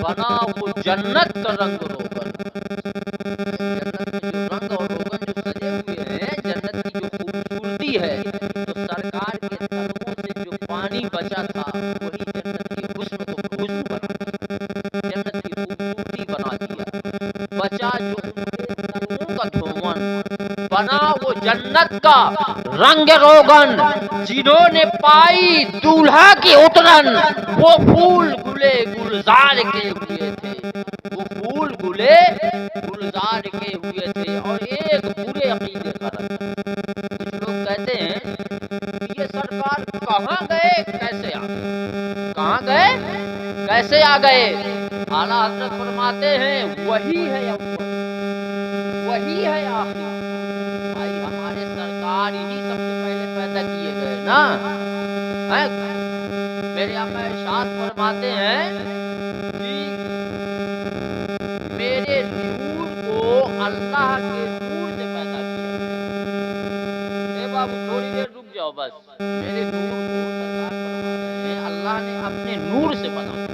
بنا وہ جنت کا رنگ روغن. جنت میں جو رنگ اور روغن جو سجے ہوئے ہیں، جنت کی جو خوبصورتی ہے، تو سرکار کے قدموں سے جو پانی بچا تھا وہی جنت کی حسن کو حسن بنا دیا، جنت کی خوبصورتی بنا دیا. بچا جو ان کے قدموں کا دھون، بنا وہ جنت کا رنگ روغن. جنہوں نے پائی دولہا کی اترن، وہ پھول گلے گلزار کے ہوئے تھے، وہ پھول گلے گلزار کے ہوئے تھے. اور ایک برے عقیدے کا رنگ. کچھ لوگ کہتے ہیں کہ یہ سرکار کہاں گئے کیسے آ گئے، کہاں گئے کیسے آ گئے. اعلیٰ حضرت فرماتے ہیں وہی ہے اول، وہی ہے آخر. بھائی ہمارے سرکار ہی سب سے پہلے پیدا کیے گئے نا. میرے آقا ارشاد فرماتے ہیں کہ میرے نور کو اللہ کے نور سے پیدا کیا گیا. اے بابو تھوڑی دیر رک جاؤ بس. میرے نور کو سرکار فرما رہے ہیں اللہ نے اپنے نور سے بنایا.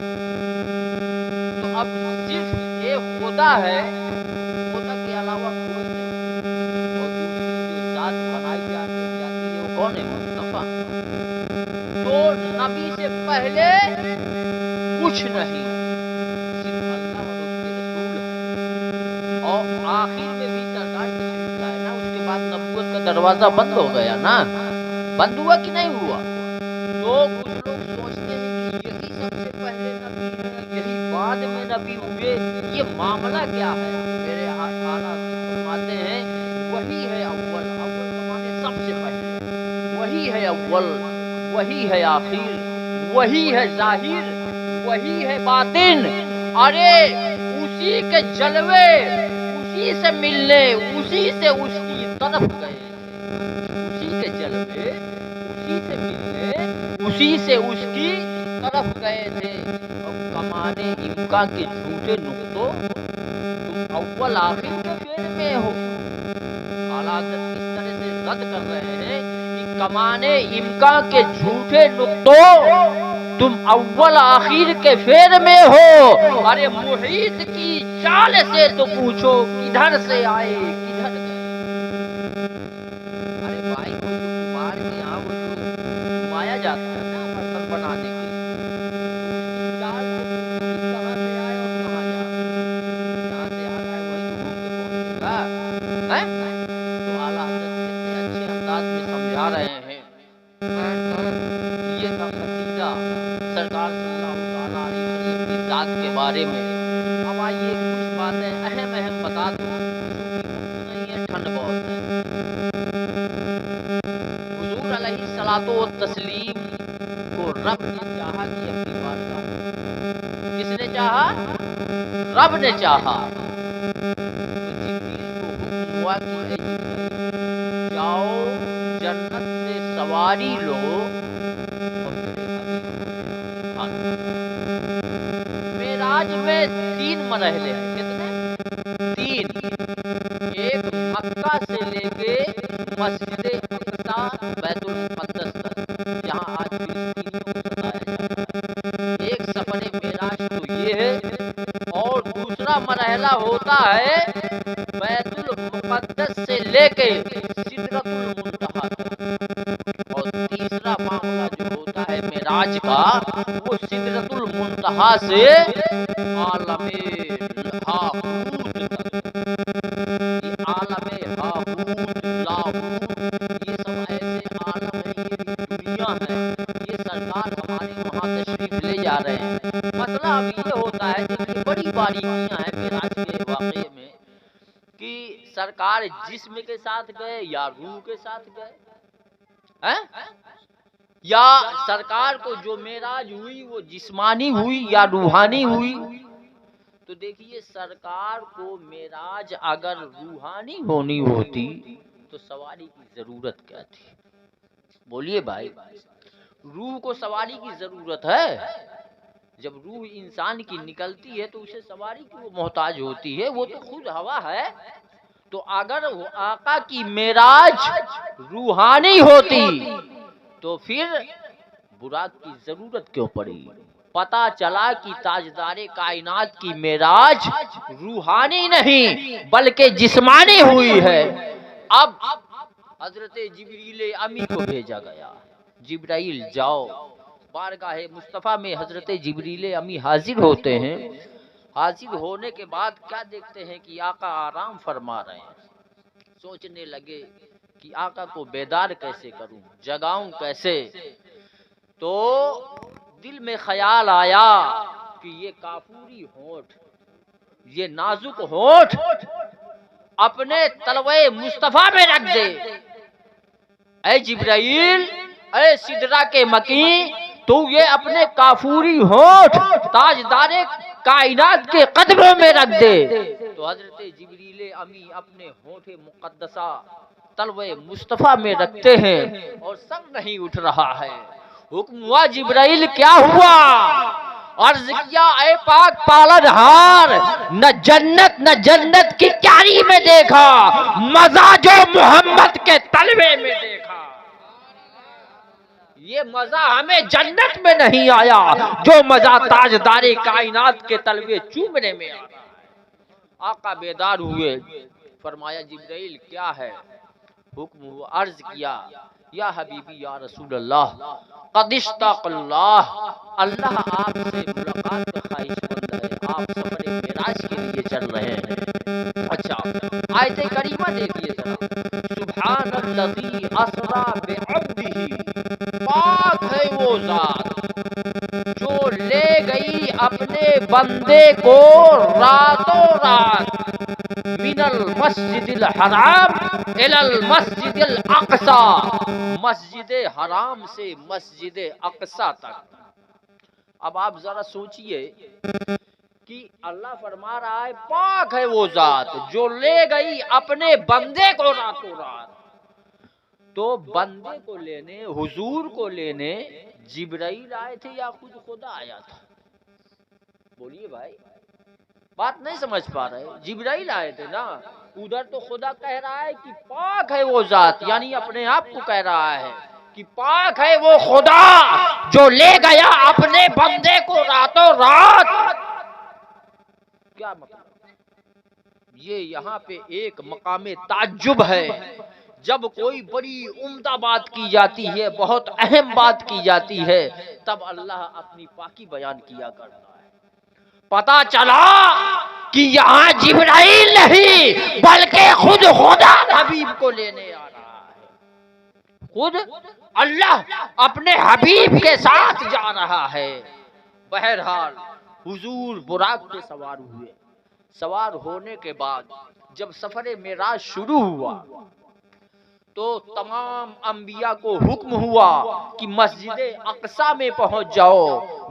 تو اب صرف ایک خدا ہے، خدا کے علاوہ کوئی نہیں. اور دوسری جو ذات بنائی جاتی ہے وہ کون ہے؟ مصطفیٰ. تو نبی سے پہلے کچھ نہیں، صرف اللہ اور اس کے رسول ہیں. اور آخر میں بھی سرکار تشریف لائے نا، اس کے بعد نبوت کا دروازہ بند ہو گیا نا. بند ہوا کہ نہیں ہوا؟ تو کچھ لوگ سوچتے ہیں کہ یہی سب سے پہلے نبی ہے، یہی بعد میں نبی ہوئے. یہ معاملہ کیا ہے؟ میرے اعلیٰ فرماتے ہیں وہی ہے اول. اول زمانے سب سے پہلے وہی ہے اول، وہی ہے آخر، وہی ہے ظاہر، وہی ہے باطن. ارے اسی کے جلوے اسی سے ملنے، اسی سے اس کی طرف گئے تھے. اسی کے جلوے اسی سے ملنے، اسی سے اس کی طرف گئے تھے. اب کمانے امکا کے جھوٹے نقطوں، تم اول آخر کے فیل میں ہو. اعلیٰ حضرت اس طرح سے رد کر رہے ہیں کہ کمانے امکا کے جھوٹے نقطوں، تم اول آخر کے فیر میں ہو. ارے محیط کی چال سے تو پوچھو کدھر سے آئے کدھر گئے. ارے بھائی وہ جو کمار کے یہاں وہ جو گھمایا جاتا ہے نا برتن بنانے کے لیے، تو اس کی چال سے پوچھو کہ کہاں سے آئے اور کہاں جا رہے. جہاں سے آ رہا ہے وہی تو گھوم کے پہنچے گا. تو اعلیٰ حضرت کتنے اچھے انداز میں سمجھا رہے ہیں. یہ تھا قصیدہ سرکار صلی اللہ تعالیٰ علیہ وسلم کی ذات کے بارے میں. اب آئیے کچھ باتیں اہم بتا دوں. نہیں ہے، ٹھنڈ بہت ہے. حضور علیہ الصلوۃ والتسلیم کو رب نے چاہا کہ اپنی بارگاہ میں. کس نے چاہا؟ رب نے چاہا. تو جبریل کو حکم ہوا کہ اے جبریل جاؤ جنت سے سواری لو اور میرے حبیب کو معراج میں 3 مرحلے ہیں. کتنے؟ 3. ایک مکہ سے لے کے مسجد اقصی بیت المقدس تک، جہاں آج فلسطینیوں کو ستایا جاتا ہے. ایک سفر معراج تو یہ ہے. اور دوسرا مرحلہ ہوتا ہے بیت المقدس سے لے کے سدرۃ المنتہا تک. اور تیسرا معاملہ جو ہوتا ہے معراج کا، وہ سدرۃ المنتہا سے عالم ہاہوت تک. یہ عالم ہاہوت لاہوت یہ سب ایسے عالم ہیں، یہ بھی دنیا ہے. یہ سرکار ہمارے وہاں تشریف لے جا رہے ہیں. مسئلہ اب یہ ہوتا ہے، دیکھیے بڑی باریکیاں ہیں معراج کے واقعے میں، کہ سرکار جسم کے ساتھ گئے یا روح کے ساتھ گئے، یا سرکار کو جو معراج ہوئی وہ جسمانی ہوئی یا روحانی ہوئی. تو دیکھیے سرکار کو معراج اگر روحانی ہونی ہوتی تو سواری کی ضرورت کیا تھی؟ بولیے بھائی. روح کو سواری کی ضرورت ہے. جب روح انسان کی نکلتی ہے تو اسے سواری کی وہ محتاج ہوتی ہے، وہ تو خود ہوا ہے. تو اگر آقا کی معراج روحانی ہوتی تو پھر براق کی ضرورت کیوں پڑی؟ پتا چلا کہ تاجدار کائنات کی معراج روحانی نہیں بلکہ جسمانی ہوئی ہے۔ اب حضرت جبریل امی کو بھیجا گیا، جبرائیل جاؤ۔ بارگاہ مصطفیٰ میں حضرت جبریل امی حاضر ہوتے ہیں۔ حاضر ہونے کے بعد کیا دیکھتے ہیں کہ آقا آرام فرما رہے ہیں۔ سوچنے لگے کہ آقا کو بیدار کیسے کروں، جگاؤں کیسے؟ تو دل میں خیال آیا کہ یہ کافوری ہونٹ، یہ نازک ہونٹ اپنے تلوے مصطفیٰ میں رکھ دے۔ اے جبرائیل، اے سدرہ کے مکین، تو یہ اپنے کافوری ہونٹ تاجدار کائنات کے قدموں میں رکھ دے۔ تو حضرت جبریل امی اپنے ہونٹ مقدسہ تلوے مصطفیٰ میں رکھتے ہیں اور سر نہیں اٹھ رہا ہے۔ حکم ہوا جبرائیل کیا ہوا؟ عرض کیا اے پاک پالن ہار، نہ جنت کی کیاری میں دیکھا، مزہ جو محمد کے تلوے میں دیکھا۔ یہ مزہ ہمیں جنت میں نہیں آیا جو مزہ تاجدار کائنات کے تلوے چومنے میں آ رہا ہے۔ آقا بیدار ہوئے، فرمایا جبرائیل کیا ہے؟ حکم ہوا، عرض کیا یا حبیبی یا رسول اللہ، قد اشتاق اللہ، اللہ آپ سے ملاقات کا خواہش مند ہے، آپ سفر معراج کے لیے چل رہے ہیں۔ اچھا آیت کریمہ دیکھیے ذرا، سبحان الذی اسری بعبدہ، پاک ہے وہ ذات جو لے گئی اپنے بندے کو راتوں رات، من المسجد الحرام الی المسجد الاقصی، مسجد حرام سے مسجد اقصی تک۔ اب آپ ذرا سوچئے کہ اللہ فرما رہا ہے پاک ہے وہ ذات جو لے گئی اپنے بندے کو راتوں رات۔ تو بندے کو لینے، حضور کو لینے جبرائیل آئے تھے یا خود خدا آیا تھا؟ بولیے بھائی، بات نہیں سمجھ پا رہے؟ جبرائیل آئے تھے نا۔ ادھر تو خدا کہہ رہا ہے کہ پاک ہے وہ ذات، یعنی اپنے آپ کو کہہ رہا ہے کہ پاک ہے وہ خدا جو لے گیا اپنے بندے کو راتوں رات۔ کیا مطلب؟ یہ یہاں پہ ایک مقام تعجب ہے۔ جب کوئی بڑی عمدہ بات کی جاتی ہے، بہت اہم بات کی جاتی ہے، تب اللہ اپنی پاکی بیان کیا کرتا ہے۔ پتا چلا کہ یہاں جبرائیل نہیں بلکہ خود خدا حبیب کو لینے آ رہا ہے۔ خود اللہ اپنے حبیب کے ساتھ جا رہا ہے۔ بہرحال حضور براق پہ سوار ہوئے۔ سوار ہونے کے بعد جب سفر معراج شروع ہوا تو تمام انبیاء کو حکم ہوا کہ مسجد اقصی میں پہنچ جاؤ،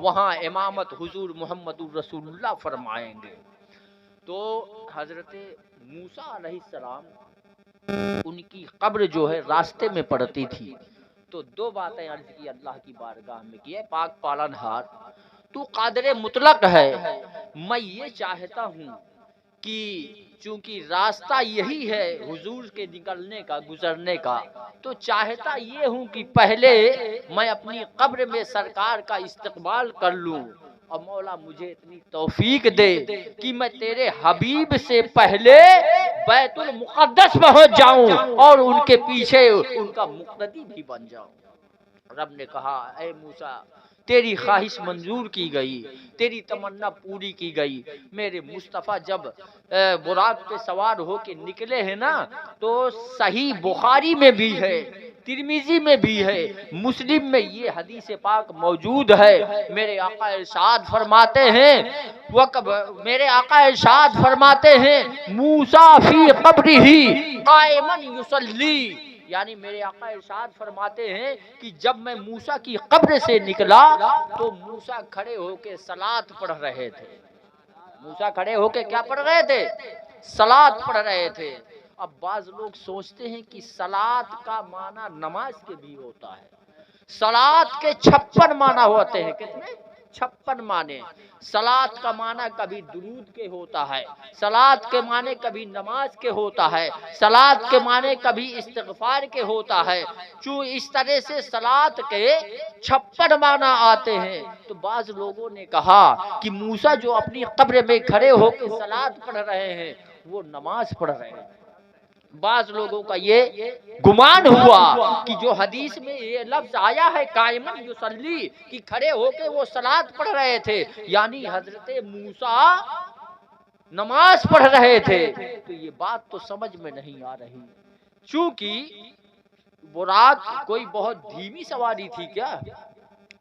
وہاں امامت حضور محمد الرسول اللہ فرمائیں گے۔ تو حضرت موسیٰ علیہ السلام، ان کی قبر جو ہے راستے میں پڑتی تھی، تو دو باتیں عرض کی اللہ کی بارگاہ میں کہ اے پاک پالن ہار، تو قادر مطلق ہے، میں یہ چاہتا ہوں کہ چونکہ راستہ یہی ہے حضور کے نکلنے کا، گزرنے کا، تو چاہتا یہ ہوں کہ پہلے میں اپنی قبر میں سرکار کا استقبال کر لوں، اور مولا مجھے اتنی توفیق دے کہ میں تیرے حبیب سے پہلے بیت المقدس پہنچ جاؤں اور ان کے پیچھے ان کا مقتدی بھی بن جاؤں۔ رب نے کہا اے موسیٰ، تیری خواہش منظور کی گئی، تیری تمنا پوری کی گئی۔ میرے مصطفیٰ جب براق پہ سوار ہو کے نکلے ہیں نا، تو صحیح بخاری میں بھی ہے، ترمذی میں بھی ہے، مسلم میں یہ حدیث پاک موجود ہے۔ میرے آقا ارشاد فرماتے ہیں، میرے آقا ارشاد فرماتے ہیں موسیٰ فی قبرہ قائما یصلی، یعنی میرے آقا ارشاد فرماتے ہیں کہ جب میں موسیٰ کی قبر سے نکلا تو موسیٰ کھڑے ہو کے صلاۃ پڑھ رہے تھے۔ موسیٰ کھڑے ہو کے کیا پڑھ رہے تھے؟ صلاۃ پڑھ رہے تھے۔ اب بعض لوگ سوچتے ہیں کہ صلاۃ کا معنی نماز کے بھی ہوتا ہے۔ صلاۃ کے 56 معنی ہوتے ہیں، کتنے؟ 56 معنی. سلات کا معنی کبھی درود کے ہوتا ہے، سلات کے معنی کبھی نماز کے ہوتا ہے، سلات کے معنی کبھی استغفار کے ہوتا ہے. چوں اس طرح سے سلات کے 56 معنی آتے ہیں. تو بعض لوگوں نے کہا کہ موسیٰ جو اپنی قبر میں کھڑے ہو کے سلات پڑھ رہے ہیں وہ نماز پڑھ رہے ہیں. بعض لوگوں کا یہ گمان ہوا کہ جو حدیث میں یہ لفظ آیا ہے قائمن یصلی کہ کھڑے ہو کے وہ صلاۃ پڑھ رہے تھے، یعنی حضرت موسیٰ نماز پڑھ رہے تھے. تو یہ بات تو سمجھ میں نہیں آ رہی. چونکہ براق کوئی بہت دھیمی سواری تھی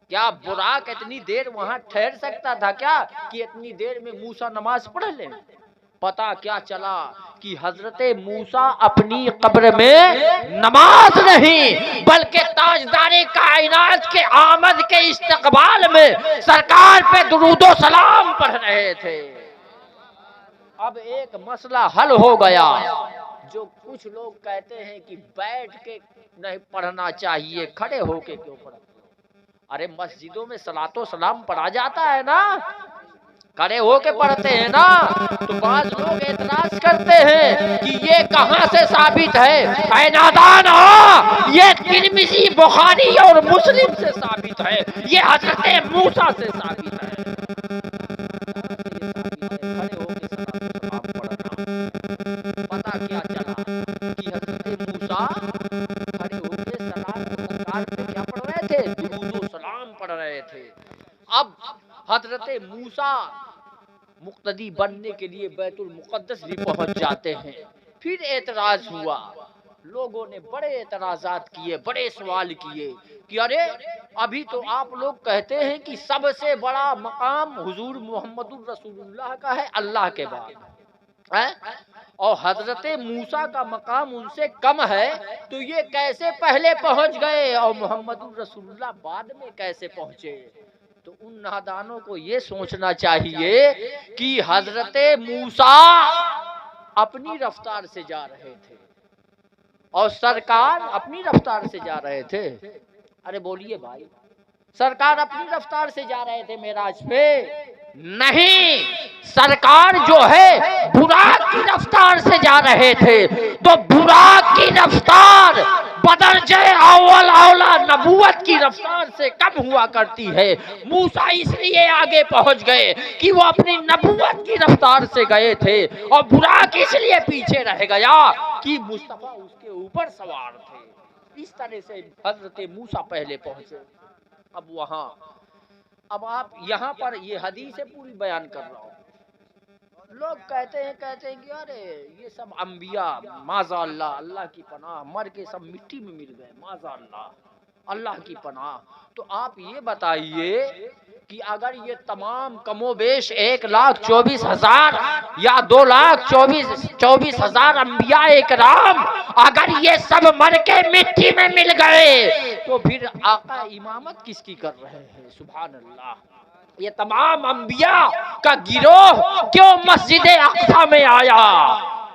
کیا براق اتنی دیر وہاں ٹھہر سکتا تھا کیا کہ اتنی دیر میں موسیٰ نماز پڑھ لیں؟ پتا کیا چلا کہ حضرت موسیٰ اپنی قبر میں نماز نہیں بلکہ تاجدار کائنات کے آمد کے استقبال میں سرکار پہ درود و سلام پڑھ رہے تھے. اب ایک مسئلہ حل ہو گیا. جو کچھ لوگ کہتے ہیں کہ بیٹھ کے نہیں پڑھنا چاہیے، کھڑے ہو کے کیوں پڑھنا؟ ارے مسجدوں میں صلاۃ و سلام پڑھا جاتا ہے نا، کھڑے ہو کے پڑھتے ہیں نا. تو بعض لوگ اعتراض کرتے ہیں کہ یہ کہاں سے ثابت ہے؟ اے نادان، یہ ترمذی، بخاری اور مسلم سے ثابت ہے، یہ حضرت موسیٰ سے ثابت ہے. پتا کیا چلا کہ حضرت موسیٰ کھڑے ہو کے سلام سرکار پہ کیا پڑھ رہے تھے؟ درود و سلام پڑھ رہے تھے. اب حضرت موسیٰ مقتدی بننے کے لیے بیت المقدس بھی پہنچ جاتے ہیں. پھر اعتراض ہوا، لوگوں نے بڑے اعتراضات کیے، بڑے سوال کیے کہ ارے ابھی تو آپ لوگ کہتے ہیں کہ سب سے بڑا مقام حضور محمد الرسول اللہ کا ہے اللہ کے بعد، اور حضرت موسیٰ کا مقام ان سے کم ہے، تو یہ کیسے پہلے پہنچ گئے اور محمد الرسول اللہ بعد میں کیسے پہنچے؟ تو ان نادانوں کو یہ سوچنا چاہیے کہ حضرت موسیٰ اپنی رفتار سے جا رہے تھے اور سرکار اپنی رفتار سے جا رہے تھے. ارے بولیے بھائی، سرکار اپنی رفتار سے جا رہے تھے معراج پہ؟ نہیں، سرکار جو ہے براق کی رفتار سے جا رہے تھے. تو براق کی رفتار بدرجہ اول اولا نبوت کی رفتار سے کم ہوا کرتی ہے. موسیٰ اس لیے آگے پہنچ گئے کہ وہ اپنی نبوت کی رفتار سے گئے تھے، اور براق اس لیے پیچھے رہ گیا کہ مصطفیٰ اس کے اوپر سوار تھے. اس طرح سے حضرت موسیٰ پہلے پہنچے. اب آپ یہاں پر یہ حدیث پوری بیان کر رہا ہوں. لوگ کہتے ہیں کہ ارے یہ سب انبیاء معاذ اللہ، اللہ کی پناہ، مر کے سب مٹی میں مل گئے، معاذ اللہ، اللہ کی پناہ. تو آپ یہ بتائیے کہ اگر یہ تمام کم و بیش 1,24,000 یا 2,24,000 انبیاء اکرام اگر یہ سب مر کے مٹی میں مل گئے تو پھر آقا امامت کس کی کر رہے ہیں؟ سبحان اللہ. یہ تمام انبیاء کا گروہ کیوں مسجد اقصی میں آیا؟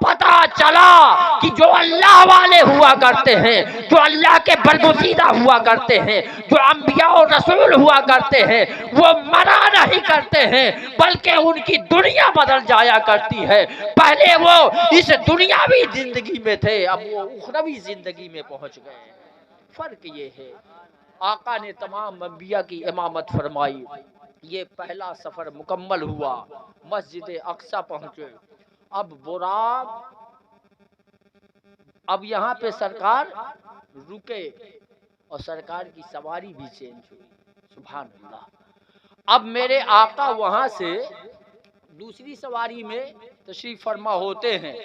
پتا چلا کہ جو اللہ والے ہوا کرتے ہیں، جو اللہ کے برگزیدہ ہوا کرتے ہیں، جو انبیاء و رسول ہوا کرتے ہیں، وہ مرا نہیں کرتے ہیں بلکہ ان کی دنیا بدل جایا کرتی ہے. پہلے وہ اس دنیاوی زندگی میں تھے، اب وہ اخروی زندگی میں پہنچ گئے. فرق یہ ہے. آقا نے تمام انبیاء کی امامت فرمائی. یہ پہلا سفر مکمل ہوا، مسجد اقصی پہنچے. اب براق، اب یہاں پہ سرکار رکے اور سرکار کی سواری بھی چینج ہوئی. سبحان اللہ. اب میرے آقا وہاں سے دوسری سواری میں تشریف فرما ہوتے ہیں.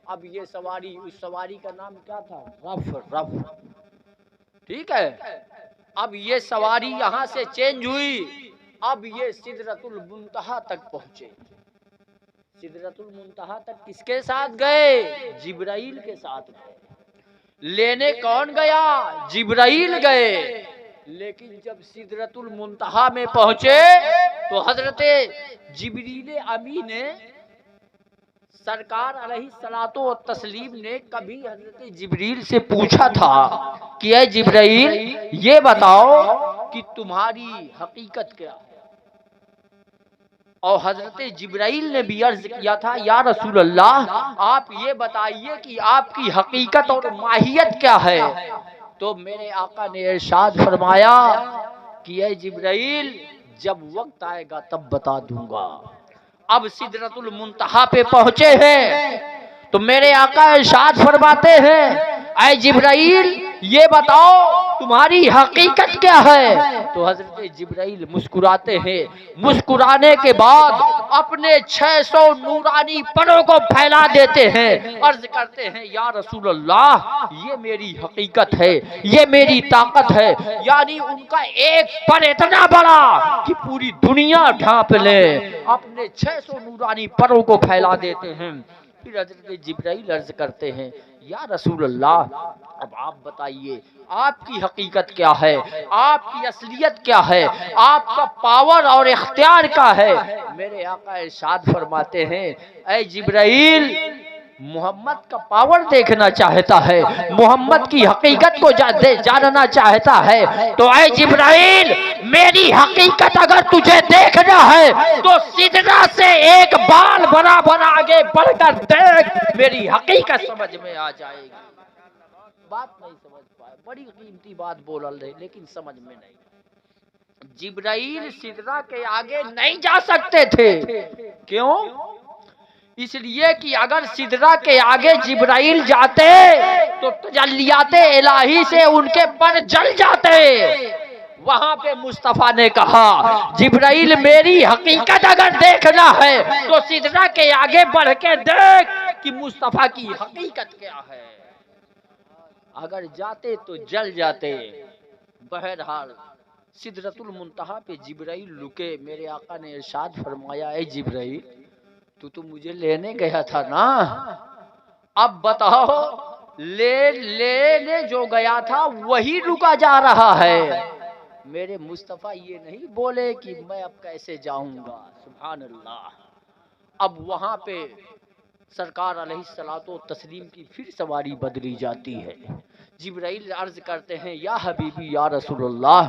اب یہ سواری، اس سواری کا نام کیا تھا؟ رف. ٹھیک ہے. اب یہ سواری یہاں سے چینج ہوئی. اب یہ سدرۃ المنتہا تک پہنچے. سدرۃ المنتہا تک کس کے ساتھ گئے؟ جبرائیل کے ساتھ گئے. لینے کون گیا؟ جبرائیل گئے. لیکن جب سدرۃ المنتہا میں پہنچے تو حضرت جبریل امی نے، سرکار علیہ الصلوۃ والتسلیم نے کبھی حضرت جبریل سے پوچھا تھا کہ اے جبرائیل یہ بتاؤ کہ تمہاری حقیقت کیا ہے؟ اور حضرت جبرائیل نے بھی عرض کیا تھا یا رسول اللہ آپ یہ بتائیے کہ آپ کی حقیقت اور ماہیت کیا ہے؟ تو میرے آقا نے ارشاد فرمایا کہ اے جبرائیل جب وقت آئے گا تب بتا دوں گا۔ اب سدرۃ المنتہا پہ پہنچے ہیں تو میرے آقا ارشاد فرماتے ہیں اے جبرائیل یہ بتاؤ تمہاری حقیقت کیا ہے؟ تو حضرت جبرائیل مسکراتے ہیں، مسکرانے کے بعد اپنے 600 نورانی پروں کو پھیلا دیتے ہیں، عرض کرتے ہیں یا رسول اللہ یہ میری حقیقت ہے، یہ میری طاقت ہے، یعنی ان کا ایک پر اتنا بڑا کہ پوری دنیا ڈھانپ لے، اپنے 600 نورانی پروں کو پھیلا دیتے ہیں۔ پھر حضرت جبرائیل عرض کرتے ہیں یا رسول اللہ اب آپ بتائیے آپ کی حقیقت کیا ہے، آپ کی اصلیت کیا ہے، آپ کا پاور اور اختیار کیا ہے؟ میرے آقا ارشاد فرماتے ہیں اے جبرائیل محمد کا پاور دیکھنا چاہتا ہے، محمد کی حقیقت کو جاننا چاہتا ہے، تو اے جبرائیل میری حقیقت اگر تجھے دیکھنا ہے تو سدرہ سے ایک بال برابر آگے بڑھ کر دیکھ، میری حقیقت سمجھ میں آ جائے گی۔ بات نہیں سمجھ پائے، بڑی قیمتی بات بول رہے لیکن سمجھ میں نہیں۔ جبرائیل سدرہ کے آگے نہیں جا سکتے تھے، کیوں؟ اس لیے کہ اگر سدرہ کے آگے جبرائیل جاتے تو تجلیات الہی سے ان کے پر جل جاتے۔ وہاں پہ مصطفیٰ نے کہا جبرائیل میری حقیقت اگر دیکھنا ہے تو سدرہ کے آگے بڑھ کے دیکھ کہ مصطفیٰ کی حقیقت کیا ہے۔ اگر جاتے تو جل جاتے۔ بہرحال سدرۃ المنتہا پہ جبرائیل رکے، میرے آقا نے ارشاد فرمایا اے جبرائیل تو مجھے لینے گیا تھا نا، اب بتاؤ لینے جو گیا تھا وہی رکا جا رہا ہے۔ میرے مصطفیٰ یہ نہیں بولے کہ میں اب کیسے جاؤں گا، سبحان اللہ۔ اب وہاں پہ سرکار علیہ الصلوۃ والتسلیم کی پھر سواری بدلی جاتی ہے۔ جبرائیل عرض کرتے ہیں یا حبیبی یا رسول اللہ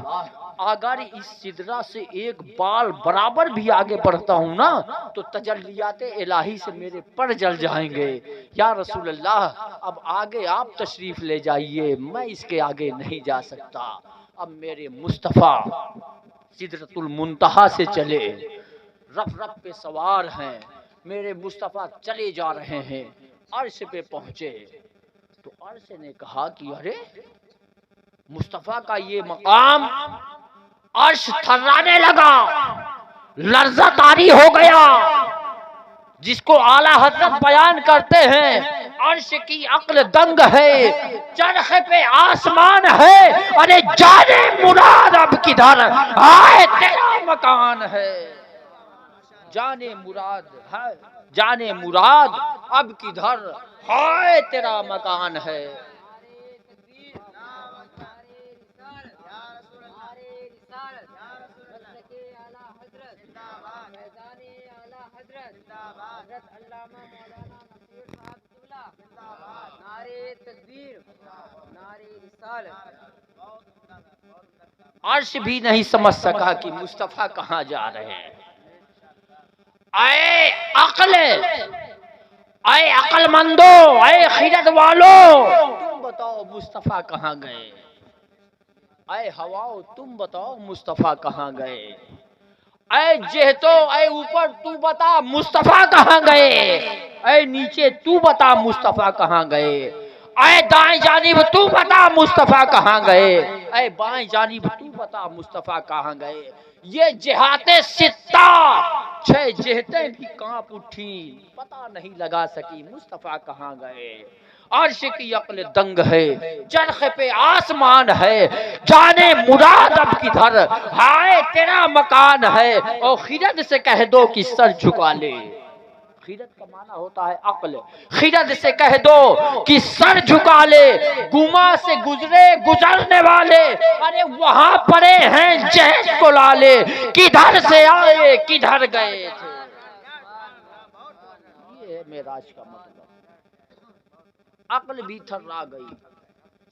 اگر اس سدرہ سے ایک بال برابر بھی آگے بڑھتا ہوں نا تو تجلیات الہی سے میرے پر جل جائیں گے۔ یا رسول اللہ اب آگے آپ تشریف لے جائیے، میں اس کے آگے نہیں جا سکتا۔ اب میرے مصطفیٰ سدرۃ المنتہا سے چلے، رف رف پہ سوار ہیں، میرے مصطفیٰ چلے جا رہے ہیں، عرش پہ پہنچے تو عرش نے کہا کہ ارے مصطفیٰ کا یہ مقام، عرش تھرانے لگا، لرزہ طاری ہو گیا، جس کو اعلیٰ حضرت بیان کرتے ہیں عرش کی عقل دنگ ہے، چرخ پہ آسمان ہے، ارے جانے مراد اب کدھر آئے تیرا مکان ہے۔ جانے مراد ہے، جانے مراد اب کدھر ہائے تیرا مکان ہے۔ عرش بھی نہیں سمجھ سکا کہ مصطفیٰ کہاں جا رہے ہیں۔ اے عقل مندو، اے خرد والو تم بتاؤ مصطفیٰ کہاں گئے؟ اے ہواؤ تم بتاؤ مصطفیٰ کہاں گئے؟ اے جہتو اے اوپر تو بتا مصطفیٰ کہاں گئے؟ اے نیچے تو بتا مصطفیٰ کہاں گئے؟ اے دائیں جانب تو بتا مصطفیٰ کہاں گئے؟ اے بائیں جانب تو بتا مصطفیٰ کہاں گئے؟ یہ جہات ستہ، 6 جہتیں بھی کانپ اٹھی، پتہ نہیں لگا سکی مصطفیٰ کہاں گئے۔ عرش کی عقل دنگ ہے، چرخ پہ آسمان ہے، جانے مراد اب کدھر ہائے تیرا مکان ہے۔ اور خرد سے کہہ دو کہ سر جھکا لے، خرد کا معنی ہوتا ہے عقل، خرد سے کہہ دو کہ سر جھکا لے، گما سے گزرنے والے ارے وہاں پڑے ہیں جہد کو لالے، کدھر سے آئے کدھر گئے تھے۔ یہ ہے معراج کا مطلب۔ عقل بھی تھرا گئی،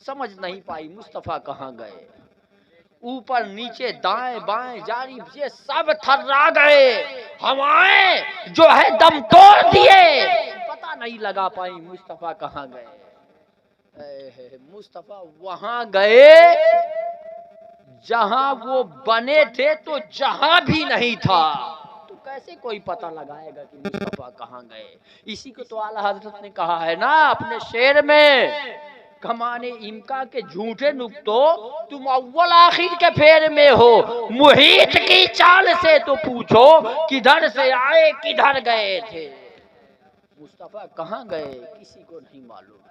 سمجھ نہیں پائی مصطفیٰ کہاں گئے۔ اوپر نیچے دائیں بائیں جانب یہ سب تھرا گئے، ہوائیں جو ہے دم توڑ دیے، پتہ نہیں لگا پائی مصطفیٰ کہاں گئے۔ مصطفیٰ وہاں گئے جہاں وہ بنے تھے تو جہاں بھی نہیں تھا، تو کیسے کوئی پتہ لگائے گا کہ مصطفیٰ کہاں گئے؟ اسی کو تو اعلیٰ حضرت نے کہا ہے نا اپنے شعر میں، کمانے امکا کے جھوٹے نکتو تم اول آخر کے پھیر میں ہو، محیط کی چال سے تو پوچھو کدھر سے آئے کدھر گئے تھے۔ مصطفیٰ کہاں گئے کسی کو نہیں معلوم۔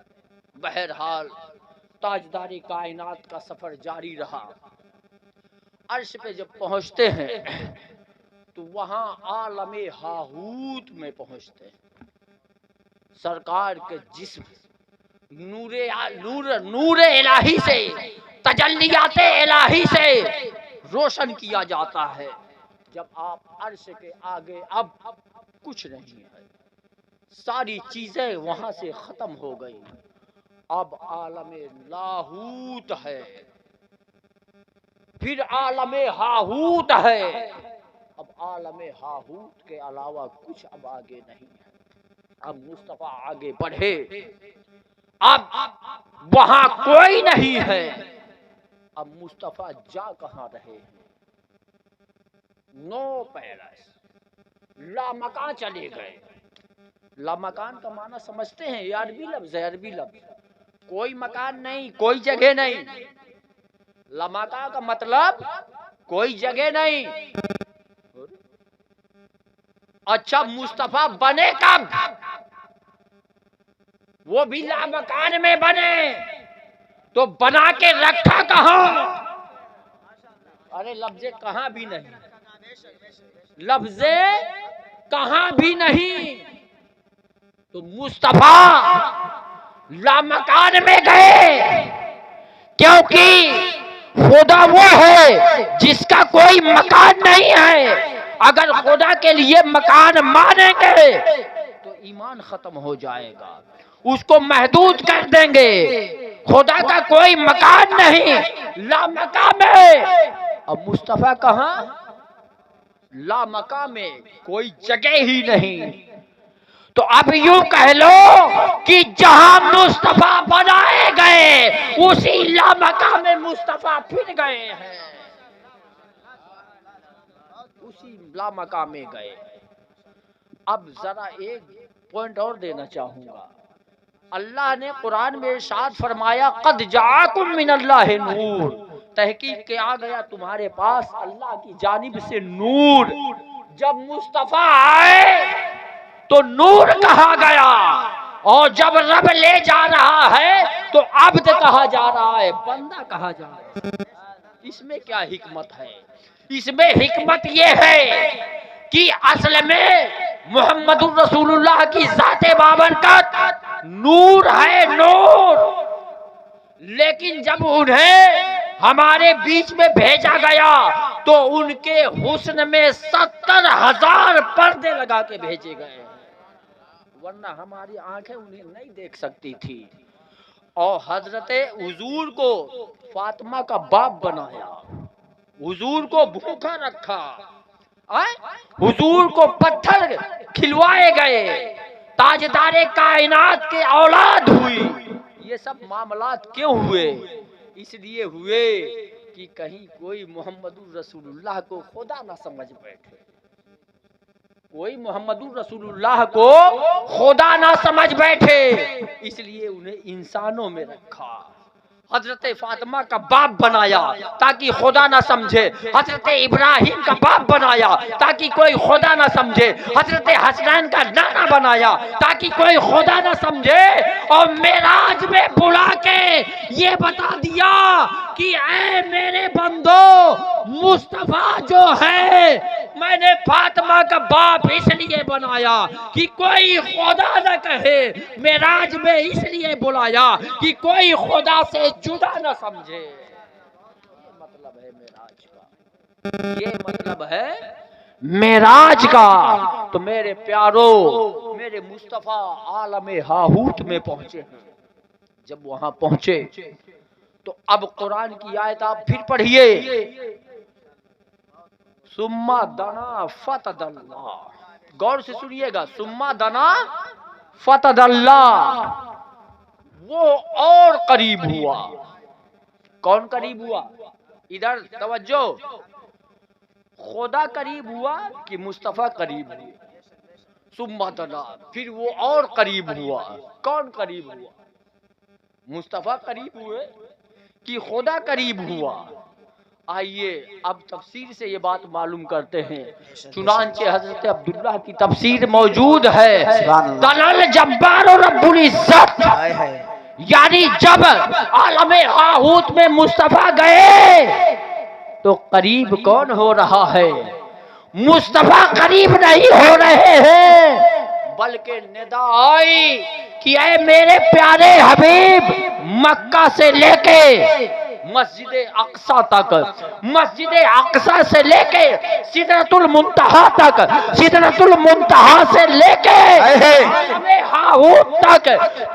بہرحال تاجدار کائنات کا سفر جاری رہا۔ عرش پہ جب پہنچتے ہیں تو وہاں عالم ہاہوت میں پہنچتے ہیں۔ سرکار کے جسم نور الہی سے، تجلیات الہی سے روشن کیا جاتا ہے۔ جب آپ عرش کے آگے اب کچھ نہیں ہے، ساری چیزیں وہاں سے ختم ہو گئی، اب عالم لاہوت ہے، پھر عالم ہاہوت ہے۔ اب عالم ہاہوت کے علاوہ کچھ اب آگے نہیں ہے۔ اب مصطفیٰ آگے بڑھے، اب وہاں کوئی نہیں ہے۔ اب مصطفیٰ جا کہاں رہے ہیں؟ نو پیرس، لامکان چلے گئے۔ لامکان کا معنی سمجھتے ہیں؟ یہ عربی لفظ ہے، عربی لفظ، کوئی مکان نہیں، کوئی جگہ نہیں۔ لامکان کا مطلب کوئی جگہ نہیں۔ اچھا مصطفیٰ بنے کب؟ وہ بھی لامکان میں بنے، تو بنا کے رکھا کہاں؟ ارے لفظ کہاں بھی نہیں، لفظ کہاں بھی نہیں۔ تو مصطفیٰ لامکان میں گئے، کیونکہ خدا وہ ہے جس کا کوئی مکان نہیں ہے۔ اگر خدا کے لیے مکان مانیں گے تو ایمان ختم ہو جائے گا، اس کو محدود کر دیں گے۔ خدا کا کوئی مکان نہیں، لامکان میں۔ اب مصطفیٰ کہاں؟ لامکان میں، کوئی جگہ ہی نہیں۔ تو اب یوں کہہ لو کہ جہاں مصطفیٰ بنائے گئے اسی لامکان میں مصطفیٰ پھر گئے ہیں، اسی لامکان میں گئے۔ اب ذرا ایک پوائنٹ اور دینا چاہوں گا۔ اللہ نے قرآن میں ارشاد فرمایا قد جاءکم من اللہ نور، تحقیق کیا گیا تمہارے پاس اللہ کی جانب سے نور۔ جب مصطفیٰ آئے تو نور کہا گیا، اور جب رب لے جا رہا ہے تو عبد کہا جا رہا ہے، بندہ کہا جا رہا ہے۔ اس میں کیا حکمت ہے؟ اس میں حکمت یہ ہے کہ اصل میں محمد الرسول اللہ کی ذات بابرکت نور ہے، نور۔ لیکن جب انہیں ہمارے بیچ میں بھیجا گیا تو ان کے حسن میں 70,000 پردے لگا کے بھیجے گئے، ورنہ ہماری آنکھیں انہیں نہیں دیکھ سکتی تھی۔ اور حضرت حضور کو فاطمہ کا باپ بنایا، حضور کو بھوکا رکھا، حضور کو پتھر کھلوائے گئے، تاجدار کائنات کے اولاد ہوئی۔ یہ سب معاملات کیوں ہوئے؟ اس لیے ہوئے کہ کہیں کوئی محمد الرسول اللہ کو خدا نہ سمجھ بیٹھے، کوئی محمد الرسول اللہ کو خدا نہ سمجھ بیٹھے، اس لیے انہیں انسانوں میں رکھا۔ حضرت فاطمہ کا باپ بنایا تاکہ خدا نہ سمجھے، حضرت ابراہیم کا باپ بنایا تاکہ کوئی خدا نہ سمجھے، حضرت حسنین کا نانا بنایا تاکہ کوئی خدا نہ سمجھے، اور معراج میں بلا کے یہ بتا دیا کہ اے میرے بندو، مصطفیٰ جو ہے میں نے فاطمہ کا باپ اس لیے بنایا کہ کوئی خدا نہ کہے، معراج میں اس لیے بلایا کہ کوئی خدا سے جدا نہ سمجھے۔ یہ مطلب ہے معراج کا، یہ مطلب ہے معراج کا۔ تو میرے پیارو، میرے مصطفیٰ عالم ہاہوت میں پہنچے ہیں۔ جب وہاں پہنچے تو اب قرآن کی آیت آپ پھر پڑھیے، ثم دنا فتدلا، غور سے سنیے گا، ثم دنا فتدلا، وہ اور قریب ہوا۔ کون قریب ہوا؟ ادھر توجہ، خدا قریب ہوا کہ مصطفیٰ قریب ہوئے؟ ثم دنا، پھر وہ اور قریب ہوا۔ کون قریب ہوا؟ مصطفیٰ قریب ہوئے کہ خدا قریب ہوا؟ آئیے اب تفسیر سے یہ بات معلوم کرتے ہیں، چنانچہ حضرت عبداللہ کی تفسیر موجود ہے، دلال جبار رب العزت، یعنی جب عالم ہاہوت میں مصطفیٰ گئے تو قریب کون ہو رہا ہے؟ مصطفیٰ قریب نہیں ہو رہے ہیں، بلکہ ندا آئی کہ اے میرے پیارے حبیب، مکہ سے لے کے مسجد اقصی تک، مسجد اقصی سے لے کے سدرۃ المنتہا تک، سدرۃ المنتہا سے لے کے عالم ہاہوت تک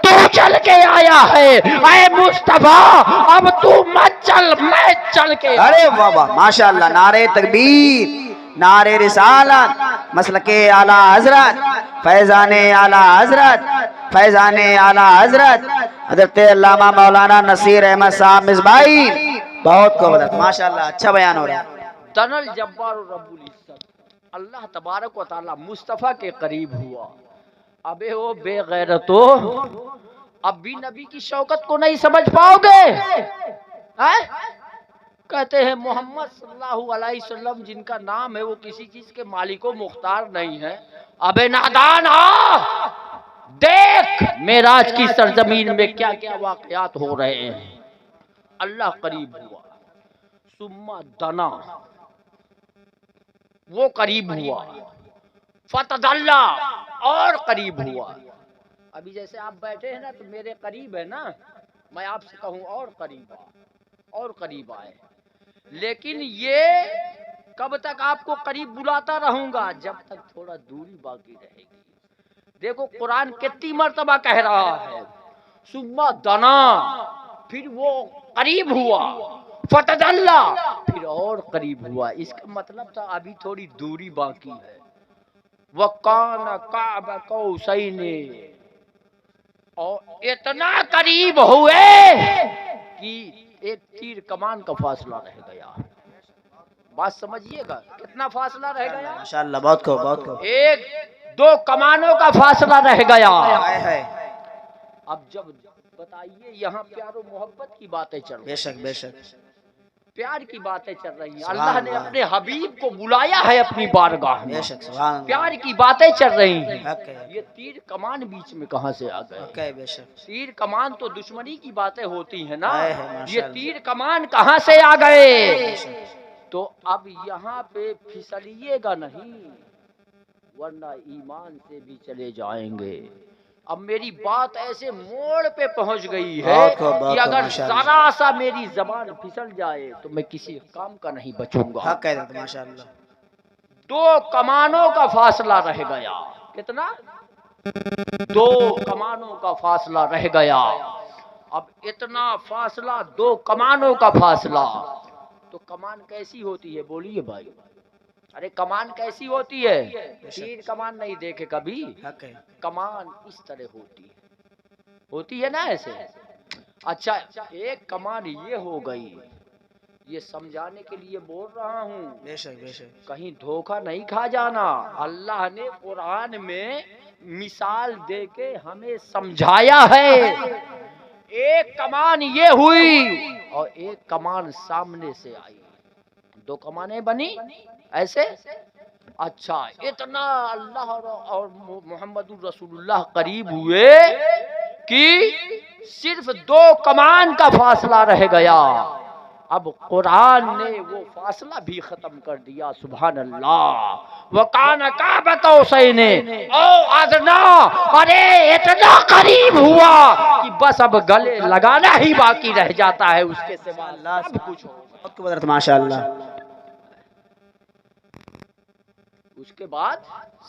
تو چل کے آیا ہے۔ اے مصطفیٰ اب تو مت چل، میں چل کے۔ ارے واہ واہ، ماشاءاللہ، نعرہ تکبیر، نعرہ رسالت، مسلک اعلیٰ حضرت، فیضان اعلیٰ حضرت، فیضان اعلیٰ حضرت حضرت علامہ مولانا نصیر احمد صاحب مصباحی، بہت قوت، ماشاءاللہ، اچھا بیان ہو رہا ہے۔ دنل جبار رب العزت، اللہ تبارک و تعالی مصطفیٰ کے قریب ہوا۔ ابے وہ بے غیرتو، اب بھی نبی کی شوکت کو نہیں سمجھ پاؤ گے؟ کہتے ہیں محمد صلی اللہ علیہ وسلم جن کا نام ہے وہ کسی چیز کے مالک و مختار نہیں ہے۔ ابے نادان آ، دیکھ معراج کی سرزمین میں کیا کیا واقعات ہو رہے ہیں۔ اللہ قریب ہوا، ثم دنا، وہ قریب ہوا، فتدلا، اور قریب ہوا۔ ابھی جیسے آپ بیٹھے ہیں نا تو میرے قریب ہے نا، میں آپ سے کہوں اور قریب آ، اور قریب آئے، لیکن یہ کب تک آپ کو قریب بلاتا رہوں گا؟ جب تک تھوڑا دوری باقی رہے گی۔ دیکھو قرآن کتنی مرتبہ کہہ رہا ہے، ثم دنا، پھر وہ قریب ہوا، فتدلا، پھر اور قریب ہوا۔ اس کا مطلب تھا ابھی تھوڑی دوری باقی ہے۔ وَكَانَ قَابَ قَوْسَيْنِ، اور اتنا قریب ہوئے کہ ایک تیر کمان کا فاصلہ رہ گیا۔ بات سمجھیے گا، کتنا فاصلہ رہ گیا؟ ماشاءاللہ، بہت کو، بہت کو، ایک دو کمانوں کا فاصلہ رہ گیا۔ اب جب بتائیے، یہاں پیار و محبت کی باتیں چل رہی ہیں، بے شک بے شک، پیار کی باتیں چل رہی ہیں، اللہ نے اپنے حبیب کو بلایا ہے اپنی بارگاہ میں، بے شک، سبحان اللہ، پیار کی باتیں چل رہی ہیں۔ حق ہے، یہ تیر کمان بیچ میں کہاں سے آ گئے؟ حق ہے، بے شک، تیر کمان تو دشمنی کی باتیں ہوتی ہیں نا، ہے، ماشاءاللہ، یہ تیر کمان کہاں سے آ گئے؟ تو اب یہاں پہ پھسلیے گا نہیں، ورنہ ایمان سے بھی چلے جائیں گے۔ اب میری بات ایسے موڑ پہ پہنچ گئی ہے کہ اگر ذرا سا میری زبان پھسل جائے تو میں کسی کام کا نہیں بچوں گا۔ حق ہے، ماشاءاللہ، دو کمانوں کا فاصلہ رہ گیا۔ کتنا؟ دو کمانوں کا فاصلہ رہ گیا۔ اب اتنا فاصلہ، دو کمانوں کا فاصلہ، تو کمان کیسی ہوتی ہے؟ بولیے بھائی، ارے کمان کیسی ہوتی ہے؟ تیر کمان نہیں دیکھے کبھی؟ حق ہے، کمان اس طرح ہوتی ہے نا ایسے۔ اچھا، ایک کمان یہ ہو گئی، یہ سمجھانے کے لیے بول رہا ہوں، بے شک بے شک، کہیں دھوکہ نہیں کھا جانا۔ اللہ نے قرآن میں مثال دے کے ہمیں سمجھایا ہے۔ ایک کمان یہ ہوئی اور ایک کمان سامنے سے آئی، دو کمانیں بنی ایسے۔ اچھا، اتنا اللہ اور محمد رسول اللہ قریب ہوئے کہ صرف دو کمان کا فاصلہ رہ گیا۔ اب قرآن نے وہ فاصلہ بھی ختم کر دیا، سبحان اللہ۔ وَكَانَ قَابَ قَوْسَيْنِ أَوْ أَدْنَىٰ، ارے اتنا قریب ہوا کہ بس اب گلے لگانا ہی باقی رہ جاتا ہے، اس کے سوا سب کچھ ہو۔ بہت کو بدرت، ماشاءاللہ، اس کے بعد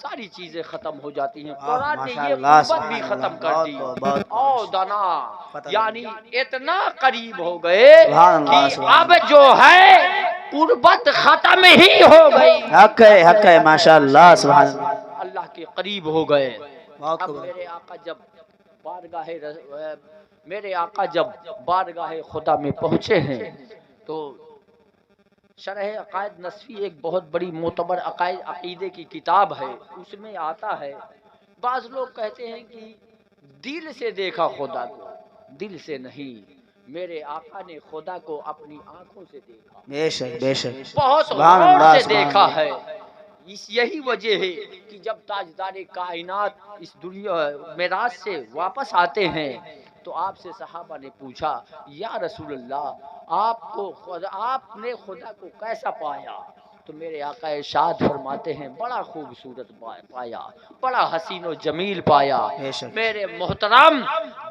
ساری چیزیں ختم ہو جاتی ہیں. قرآن نے ماشاء یہ اللہ، قربت بھی سبحان ختم اللہ، کر دی. بہت او دنا فتح یعنی اتنا قریب ہو گئے سبحان اللہ، کہ سبحان اب جو ہے قربت ختم ہی ہو گئی. حق ہے ماشاء اللہ، سبحان اللہ. اللہ کے قریب ہو گئے. بہت اب خوب. میرے آقا جب بارگاہ خدا میں پہنچے ہیں تو شرح عقائد نصفی ایک بہت بڑی معتبر عقیدے کی کتاب ہے. اس میں آتا ہے بعض لوگ کہتے ہیں کہ دل سے دیکھا خدا کو. دل سے نہیں، میرے آقا نے خدا کو اپنی آنکھوں سے دیکھا، بے شک بے شک. بہت سبحان غور اللہ، سے سبحان دیکھا اللہ. ہے. یہی وجہ ہے کہ جب تاجدار کائنات اس دنیا معراج سے واپس آتے ہیں تو آپ سے صحابہ نے پوچھا یا رسول اللہ آپ نے خدا کو کیسا پایا؟ تو میرے آقا ارشاد فرماتے ہیں بڑا خوبصورت پایا، بڑا حسین و جمیل پایا. بے شک. میرے محترم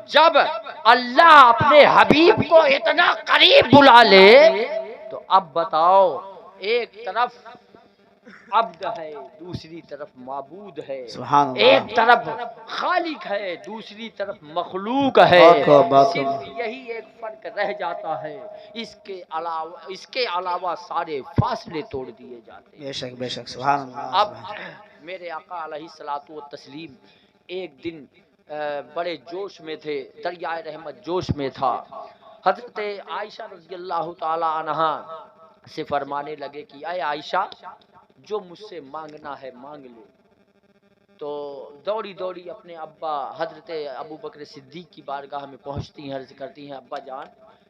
جب اللہ اپنے حبیب کو اتنا قریب بلا لے تو اب بتاؤ، ایک طرف عبد ہے، دوسری طرف معبود ہے. سبحان اللہ. ایک طرف خالق ہے، دوسری طرف مخلوق ہے. صرف یہی ایک فرق رہ جاتا ہے، اس کے علاوہ سارے فاصلے توڑ دیے جاتے ہیں. بے شک بے شک. سبحان اللہ. اب میرے آقا علیہ الصلوۃ والتسلیم ایک دن بڑے جوش میں تھے، دریائے رحمت جوش میں تھا. حضرت عائشہ رضی اللہ تعالی عنہا سے فرمانے لگے کہ اے عائشہ، جو مجھ سے مانگنا ہے مانگ لے. تو دوڑی دوڑی اپنے ابا حضرت ابو بکر صدیق کی بارگاہ میں پہنچتی ہیں، عرض کرتی ہیں ابا جان،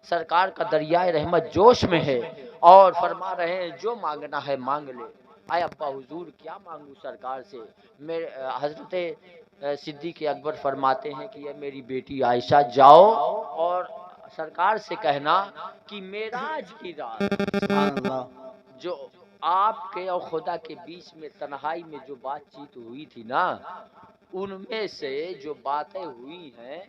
سرکار کا دریائے رحمت جوش میں ہے اور فرما رہے ہیں جو مانگنا ہے مانگ لے. اے ابا حضور کیا مانگوں سرکار سے؟ حضرت صدیق اکبر فرماتے ہیں کہ یہ میری بیٹی عائشہ، جاؤ اور سرکار سے کہنا کہ معراج کی رات سبحان اللہ. جو آپ کے اور خدا کے بیچ میں تنہائی میں جو بات چیت ہوئی تھی نا، ان میں سے جو باتیں ہوئی ہیں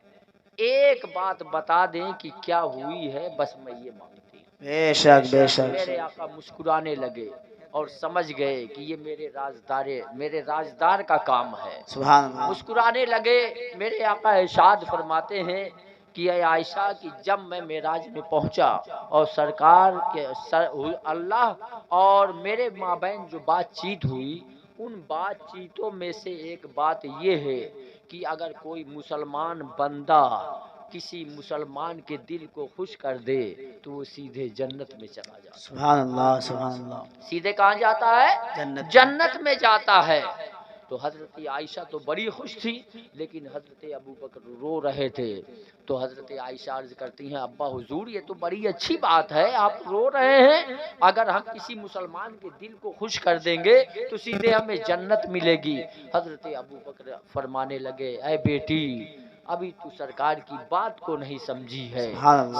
ایک بات بتا دیں کہ کیا ہوئی ہے، بس میں یہ مانگتی ہوں. بے شک بے شک. میرے آقا مسکرانے لگے اور سمجھ گئے کہ یہ میرے رازدار کا کام ہے. سبحان اللہ. مسکرانے لگے. میرے آقا ارشاد فرماتے ہیں کہ اے عائشہ کہ جب میں معراج میں پہنچا اور سرکار کے اللہ اور میرے مابین جو بات چیت ہوئی، ان بات چیتوں میں سے ایک بات یہ ہے کہ اگر کوئی مسلمان بندہ کسی مسلمان کے دل کو خوش کر دے تو وہ سیدھے جنت میں چلا جاتا ہے. سبحان اللہ. سبحان اللہ. سیدھے کہاں جاتا ہے؟ جنت میں جاتا ہے. تو حضرت عائشہ تو بڑی خوش تھی، لیکن حضرت ابو بکر رو رہے تھے. تو حضرت عائشہ عرض کرتی ہیں ابا حضور یہ تو بڑی اچھی بات ہے، آپ رو رہے ہیں. اگر ہم کسی مسلمان کے دل کو خوش کر دیں گے تو سیدھے ہمیں جنت ملے گی. حضرت ابو بکر فرمانے لگے اے بیٹی، ابھی تو سرکار کی بات کو نہیں سمجھی ہے،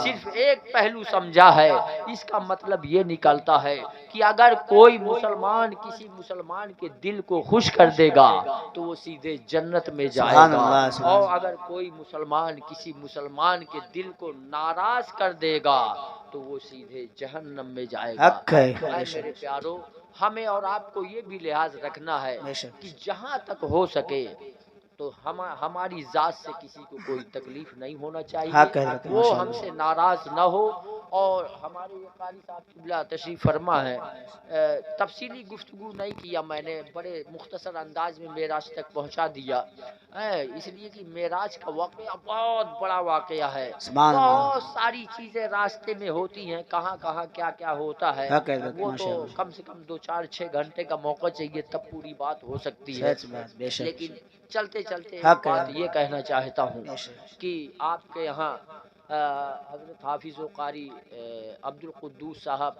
صرف ایک پہلو سمجھا ہے. اس کا مطلب یہ نکلتا ہے کہ اگر کوئی مسلمان کسی مسلمان کے دل کو خوش کر دے گا تو وہ سیدھے جنت میں جائے گا، اور اگر کوئی مسلمان کسی مسلمان کے دل کو ناراض کر دے گا تو وہ سیدھے جہنم میں جائے گا. میرے پیارو، ہمیں اور آپ کو یہ بھی لحاظ رکھنا ہے کہ جہاں تک ہو سکے تو ہماری ذات سے کسی کو کوئی تکلیف نہیں ہونا چاہیے، وہ ہم سے ناراض نہ ہو. اور ہمارے یہ قاری صاحب قبلہ تشریف فرما ہے، تفصیلی گفتگو نہیں کیا میں نے، بڑے مختصر انداز میں معراج تک پہنچا دیا، اس لیے کہ معراج کا واقعہ بہت بڑا واقعہ ہے. بہت ساری چیزیں راستے میں ہوتی ہیں، کہاں کہاں کیا کیا ہوتا ہے، وہ تو کم سے کم 2-4-6 گھنٹے کا موقع چاہیے تب پوری بات ہو سکتی ہے. لیکن چلتے چلتے ایک بات یہ کہنا چاہتا ہوں کہ آپ کے یہاں حضرت حافظ و قاری عبد القدوس صاحب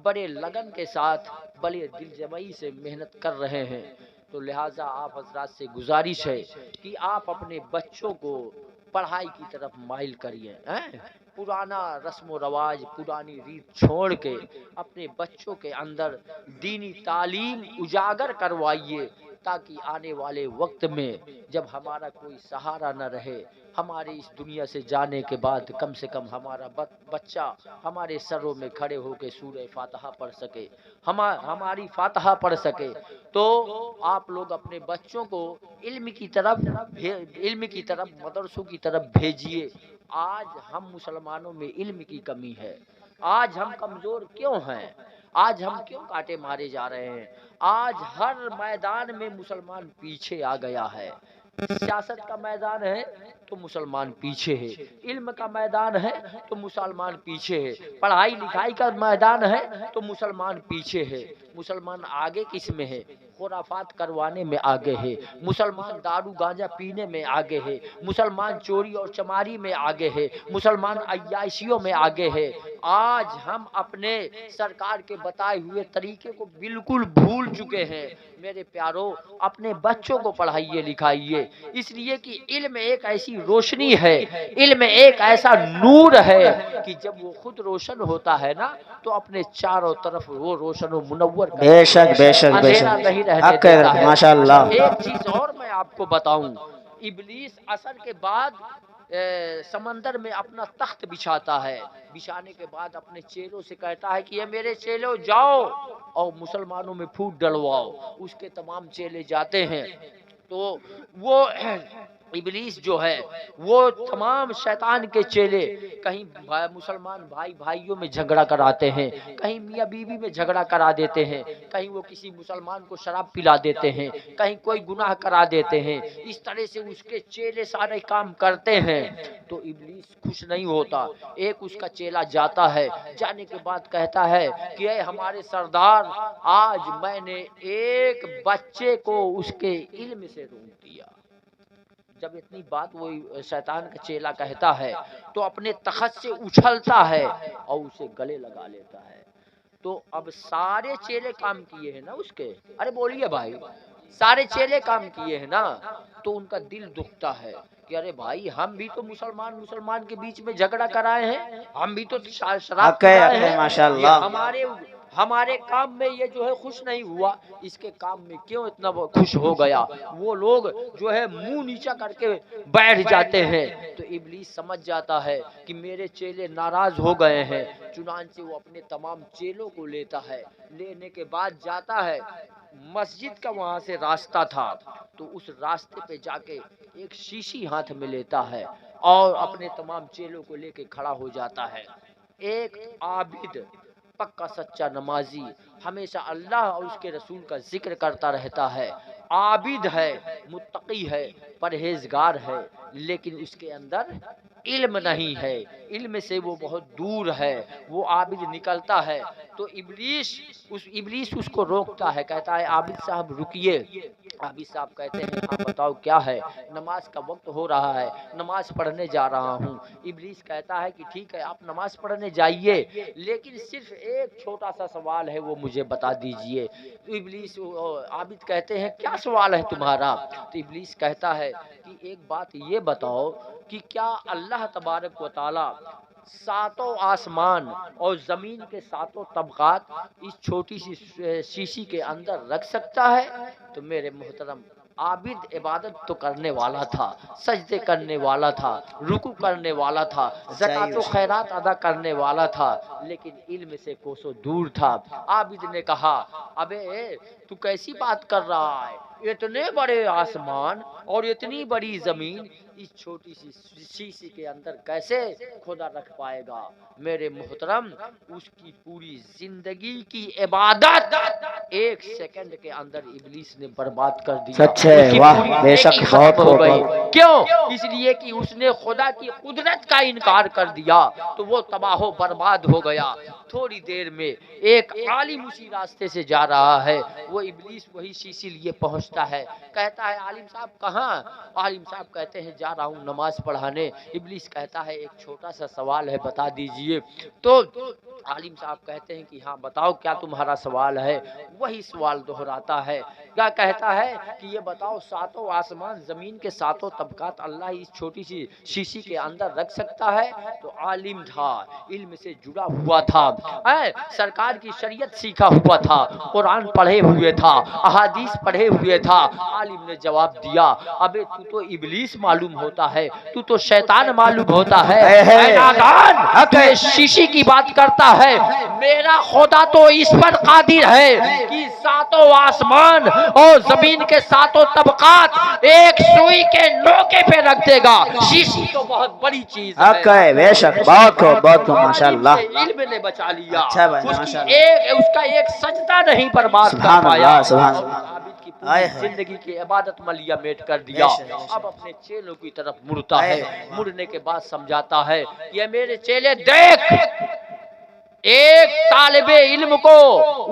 بڑے لگن کے ساتھ بڑے دل جمعی سے محنت کر رہے ہیں. تو لہٰذا آپ حضرات سے گزارش ہے کہ آپ اپنے بچوں کو پڑھائی کی طرف مائل کریے. پرانا رسم و رواج، پرانی ریت چھوڑ کے اپنے بچوں کے اندر دینی تعلیم اجاگر کروائیے. تاکہ آنے والے وقت میں جب ہمارا کوئی سہارا نہ رہے، ہمارے اس دنیا سے جانے کے بعد کم سے کم ہمارا بچہ ہمارے سروں میں کھڑے ہو کے سورہ فاتحہ پڑھ سکے، ہماری فاتحہ پڑھ سکے۔ تو آپ لوگ اپنے بچوں کو علم کی طرف مدرسوں کی طرف بھیجیے۔ آج ہم مسلمانوں میں علم کی کمی ہے، آج ہم کمزور کیوں ہیں، آج ہم کیوں کاٹے مارے جا رہے ہیں؟ آج ہر میدان میں مسلمان پیچھے آ گیا ہے۔ سیاست کا میدان ہے تو مسلمان پیچھے ہے، علم کا میدان ہے تو مسلمان پیچھے ہے، پڑھائی لکھائی کا میدان ہے تو مسلمان پیچھے ہے۔ مسلمان آگے کس میں ہے؟ خرافات کروانے میں آگے ہے، مسلمان دارو گانجا پینے میں آگے ہے، مسلمان چوری اور چماری میں آگے ہے، مسلمان عیاشیوں میں آگے ہے۔ آج ہم اپنے سرکار کے بتائے ہوئے طریقے کو بالکل بھول چکے ہیں۔ میرے پیارو، اپنے بچوں کو پڑھائیے لکھائیے، اس لیے کہ علم ایک ایسی روشنی ہے، علم ایک ایسا نور ہے کہ جب وہ خود روشن ہوتا ہے نا تو اپنے چاروں طرف وہ روشن و منور کر بے شک بے شک بے اندھیرا شک، نہیں رہنے حق ہے، دیتا ہے۔ ماشاء اللہ۔ ایک چیز اور میں آپ کو بتاؤں، ابلیس عصر کے بعد سمندر میں اپنا تخت بچھاتا ہے، بچھانے کے بعد اپنے چیلوں سے کہتا ہے کہ یہ میرے چیلوں جاؤ اور مسلمانوں میں پھوٹ ڈلواؤ۔ اس کے تمام چیلے جاتے ہیں تو وہ ابلیس جو ہے وہ تمام شیطان کے چیلے کہیں مسلمان بھائی بھائیوں میں جھگڑا کراتے ہیں، کہیں میاں بیوی میں جھگڑا کرا دیتے ہیں، کہیں وہ کسی مسلمان کو شراب پلا دیتے ہیں، کہیں کوئی گناہ کرا دیتے ہیں۔ اس طرح سے اس کے چیلے سارے کام کرتے ہیں تو ابلیس خوش نہیں ہوتا۔ ایک اس کا چیلا جاتا ہے، جانے کے بعد کہتا ہے کہ اے ہمارے سردار، آج میں نے ایک بچے کو اس کے علم سے روک دیا۔ جب اتنی بات وہ شیطان کا چیلا کہتا ہے تو اپنے تخت سے اچھلتا ہے اور اسے گلے لگا لیتا ہے۔ تو اب سارے چیلے کام کیے ہیں نا اس کے، ارے بولیے بھائی، سارے چیلے کام کیے ہیں نا، تو ان کا دل دکھتا ہے کہ ارے بھائی ہم بھی تو مسلمان کے بیچ میں جھگڑا کرائے ہیں، ہم بھی تو شراب حق ہے، پلائے حق ہے، ہیں، ماشاء یہ اللہ۔ ہمارے کام میں یہ جو ہے خوش نہیں ہوا، اس کے کام میں کیوں اتنا خوش ہو گیا؟ وہ لوگ جو ہے منہ نیچا کر کے بیٹھ جاتے ہیں۔ تو ابلیس سمجھ جاتا ہے کہ میرے چیلے ناراض ہو گئے ہیں، چنانچہ وہ اپنے تمام چیلوں کو لیتا ہے، لینے کے بعد جاتا ہے مسجد کا، وہاں سے راستہ تھا تو اس راستے پہ جا کے ایک شیشی ہاتھ میں لیتا ہے اور اپنے تمام چیلوں کو لے کے کھڑا ہو جاتا ہے۔ ایک عابد، پکا سچا نمازی، ہمیشہ اللہ اور اس کے رسول کا ذکر کرتا رہتا ہے، عابد ہے، متقی ہے، پرہیزگار ہے، لیکن اس کے اندر علم نہیں ہے، علم سے وہ بہت دور ہے۔ وہ عابد نکلتا ہے تو ابلیس اس کو روکتا ہے، کہتا ہے عابد صاحب رکیے۔ عابد صاحب کہتے ہیں ہاں بتاؤ کیا ہے؟ نماز کا وقت ہو رہا ہے، نماز پڑھنے جا رہا ہوں۔ ابلیس کہتا ہے کہ ٹھیک ہے آپ نماز پڑھنے جائیے، لیکن صرف ایک چھوٹا سا سوال ہے وہ مجھے بتا دیجئے۔ تو ابلیس عابد کہتے ہیں کیا سوال ہے تمہارا؟ تو ابلیس کہتا ہے کہ ایک بات یہ بتاؤ کہ کیا اللہ تبارک و تعالی ساتوں آسمان اور زمین کے ساتوں طبقات اس چھوٹی سی شیشی کے اندر رکھ سکتا ہے؟ تو میرے محترم، عابد عبادت تو کرنے والا تھا، سجدے کرنے والا تھا، رکوع کرنے والا تھا، زکوٰۃ و خیرات ادا کرنے والا تھا، لیکن علم سے کوسوں دور تھا۔ عابد نے کہا ابے تو کیسی بات کر رہا ہے؟ اتنے بڑے آسمان اور اتنی بڑی زمین اس چھوٹی سی شیشی کے اندر کیسے خدا رکھ پائے گا؟ میرے محترم، اس کی پوری زندگی کی عبادت ایک سیکنڈ کے اندر ابلیس نے برباد کر دیا۔ سچ ہے، اس کی واہ، پوری بے شک، زندگی بہت ختم ہو گئی۔ بہت۔ کیوں؟ اس لیے کہ اس نے خدا کی قدرت کا انکار کر دیا تو وہ تباہ و برباد ہو گیا۔ تھوڑی دیر میں ایک عالم اسی راستے سے جا رہا ہے، وہ ابلیس وہی شیشی لیے پہنچتا ہے، کہتا ہے عالم صاحب کہاں؟ عالم صاحب کہتے ہیں جا رہا ہوں نماز پڑھانے۔ ابلیس کہتا ہے ایک چھوٹا سا سوال ہے بتا دیجئے۔ تو عالم صاحب کہتے ہیں کہ ہاں بتاؤ کیا تمہارا سوال ہے؟ وہی سوال دہراتا ہے کیا کہتا ہے کہ یہ بتاؤ ساتوں آسمان زمین کے ساتوں طبقات اللہ اس چھوٹی سی شیشی کے اندر رکھ سکتا ہے؟ تو عالم تھا، علم سے جڑا ہوا تھا، سرکار کی شریعت سیکھا ہوا تھا، قرآن پڑھے ہوئے تھا، احادیث پڑھے ہوئے تھا۔ عالم نے جواب دیا، ابے تو تو ابلیس معلوم ہوتا ہے، تو تو شیطان معلوم ہوتا ہے، اے نادان تو یہ شیشی کی بات کرتا ہے، میرا خدا تو اس پر قادر ہے کہ ساتوں آسمان اور زمین کے ساتوں طبقات ایک سوئی کے نوکے پہ رکھ دے گا۔ شیشی تو بہت بڑی چیز ہے، حق ہے، بے شک، بہت خوب، بہت خوب، ماشاءاللہ۔ علم نے بچا لیا، اچھا بھائی، اس ماشاءاللہ، کا ایک سجدہ نہیں برباد کر سبحان پایا، اللہ، سبحان اللہ، عابد کی پوری زندگی کی عبادت ملیہ میٹ کر دیا۔ اب اپنے چیلوں کی طرف مڑتا ہے، مڑنے کے بعد سمجھاتا ہے، یہ میرے چیلے دیکھ، ایک طالب علم کو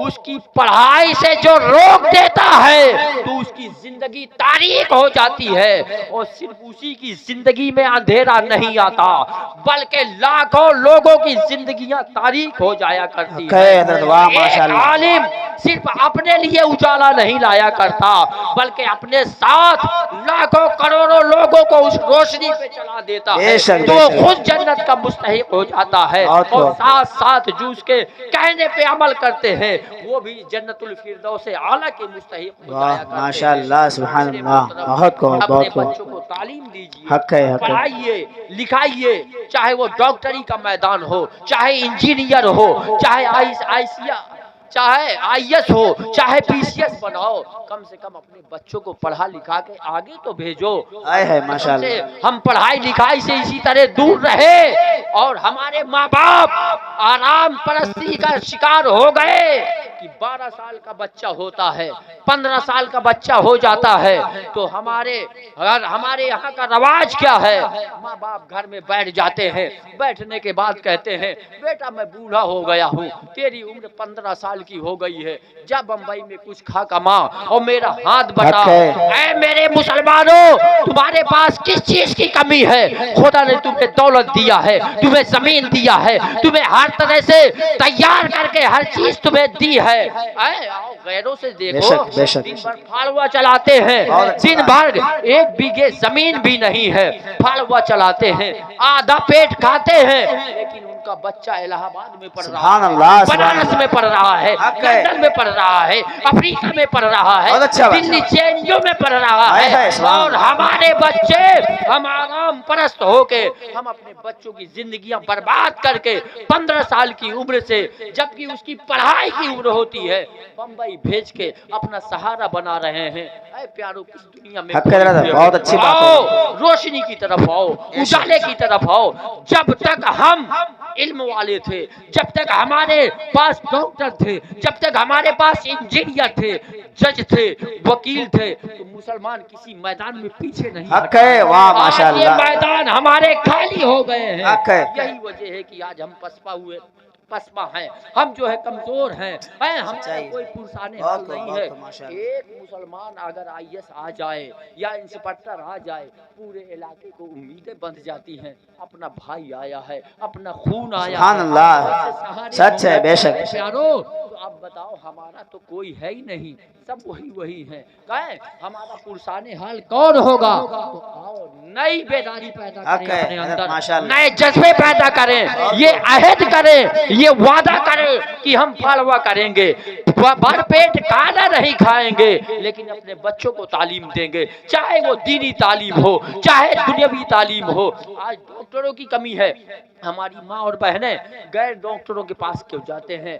اس کی پڑھائی سے جو روک دیتا ہے تو اس کی زندگی تاریک ہو جاتی ہے، اور صرف اسی کی زندگی میں اندھیرا نہیں آتا بلکہ لاکھوں لوگوں کی زندگیاں تاریک ہو جایا کرتی ہیں۔ ایک عالم صرف اپنے لیے اجالا نہیں لایا کرتا بلکہ اپنے ساتھ لاکھوں کروڑوں لوگوں کو اس روشنی پہ چلا دیتا ہے تو خود جنت کا مستحق ہو جاتا ہے، اور ساتھ ساتھ جو اس کے کہنے پہ عمل کرتے ہیں وہ بھی جنت الفردوس اعلیٰ کے مستحق ہو جایا کرتے ہیں۔ ماشاءاللہ، سبحان اللہ، بہت خوب، اپنے بہت خوب، بچوں کو تعلیم دیجیے، حق ہے، حق ہے، پڑھائیے لکھائیے، چاہے وہ ڈاکٹری کا میدان ہو، چاہے انجینئر ہو، چاہے چاہے آئی ایس ہو، چاہے پی سی ایس بناؤ، کم سے کم اپنے بچوں کو پڑھا لکھا کے آگے تو بھیجو۔ ماشاءاللہ، ہم پڑھائی لکھائی سے اسی طرح دور رہے اور ہمارے ماں باپ آرام پرستی کا شکار ہو گئے کہ 12 سال کا بچہ ہوتا ہے، 15 سال کا بچہ ہو جاتا ہے تو ہمارے یہاں کا رواج کیا ہے؟ ماں باپ گھر میں بیٹھ جاتے ہیں، بیٹھنے کے بعد کہتے ہیں بیٹا میں بوڑھا ہو گیا ہوں، تیری عمر 15 سال کی ہو گئی ہے، جا بمبئی میں کچھ کھا کما اور میرا ہاتھ بٹا۔ اے میرے مسلمانوں، تمہارے پاس کس چیز کی کمی ہے؟ خدا نے تمہیں دولت دیا ہے، تمہیں زمین دیا ہے، تمہیں ہر طرح سے تیار کر کے ہر چیز تمہیں دی ہے۔ آؤ غیروں سے دیکھو، دن بھر پھاڑوا چلاتے ہیں، دن بھر 1 بیگھے زمین بھی نہیں ہے، پھاڑوا چلاتے ہیں، آدھا پیٹ کھاتے ہیں، لیکن ان کا بچہ الہ آباد میں پڑھ رہا ہے، بنارس میں پڑھ رہا ہے، لندن میں پڑھ رہا ہے، افریقہ میں پڑھ رہا ہے، دلی چینیوں میں پڑھ رہا ہے، اور ہمارے بچے ہم آرام پرست ہو کے ہم اپنے بچوں کی زندگیاں برباد کر کے 15 سال کی عمر سے جبکہ اس کی پڑھائی کی عمر ہوتی ہے بمبئی بھیج کے اپنا سہارا بنا رہے ہیں۔ اے پیارو، کس دنیا میں بہت اچھی بات ہے، آؤ روشنی کی طرف آؤ، اجالے کی طرف آؤ۔ جب تک ہم علم والے تھے، جب تک ہمارے پاس ڈاکٹر تھے، جب تک ہمارے پاس انجینئر تھے، جج تھے، وکیل تھے، تو مسلمان کسی میدان میں پیچھے نہیں ہٹا۔ آج یہ میدان ہمارے خالی ہو گئے ہیں، یہی وجہ ہے کہ آج ہم پسپا ہیں، ہم جو ہے کمزور ہیں، ہمارا کوئی پرسان حال نہیں ہے۔ ایک مسلمان اگر آئی ایس آ جائے یا انسپکٹر آ جائے، پورے علاقے کو امیدیں بندھ جاتی ہیں، اپنا بھائی آیا ہے، اپنا خون آیا ہے، سبحان اللہ، سچ ہے، بے شک۔ پیارو، تو اب بتاؤ ہمارا تو کوئی ہے ہی نہیں، سب وہی ہیں، کہیں ہمارا پرسان حال کون ہوگا؟ تو آؤ نئی بیداری پیدا کریں اپنے اندر، نئے جذبے پیدا کریں، یہ عہد کریں، یہ وعدہ کریں کہ ہم پھاڑوا کریں گے، بھر پیٹ کھانا نہیں کھائیں گے، لیکن اپنے بچوں کو تعلیم دیں گے، چاہے وہ دینی تعلیم ہو، چاہے دنیاوی تعلیم ہو۔ آج ڈاکٹروں کی کمی ہے، ہماری ماں اور بہنیں غیر ڈاکٹروں کے پاس کیوں جاتے ہیں؟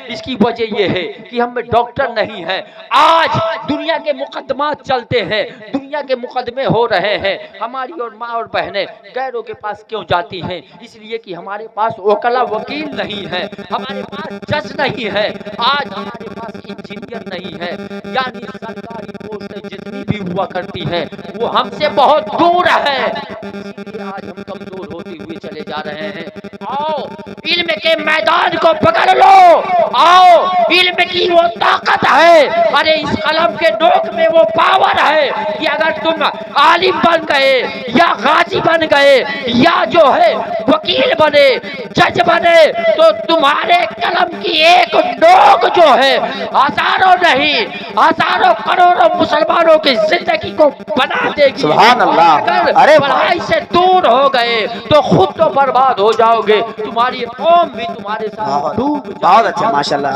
اس کی وجہ یہ ہے کہ ہم میں ڈاکٹر نہیں ہے۔ آج دنیا کے مقدمات چلتے ہیں، دنیا کے مقدمے ہو رہے ہیں، ہماری اور ماں اور بہنیں غیروں کے پاس کیوں جاتی ہیں؟ اس لیے کہ ہمارے پاس وکلا وکیل نہیں ہے، ہمارے پاس جج نہیں ہے، آج ہمارے پاس انجینئر نہیں ہے، یعنی سرکاری پوسٹیں جتنی بھی ہوا کرتی ہیں وہ ہم سے بہت دور ہے، اس لیے آج ہم کمزور ہوتے ہوئے چلے جا رہے ہیں۔ آؤ علم کے میدان کو پکڑ لو، آؤ علم کی وہ طاقت ہے، ارے اس قلم کے نوک میں وہ پاور ہے کہ اگر تم عالم بن گئے یا غازی بن گئے یا جو ہے وکیل بنے جج بنے تو تمہارے قلم کی ایک نوک جو ہے ہزاروں نہیں ہزاروں کروڑوں مسلمانوں کی زندگی کو بنا دے گی. سبحان اللہ. اگر ارے پڑھائی سے دور ہو گئے تو خود تو برباد ہو جاؤ گے, تمہاری قوم بھی تمہارے ساتھ ڈوب جائے گی. بہت اچھا ماشاءاللہ.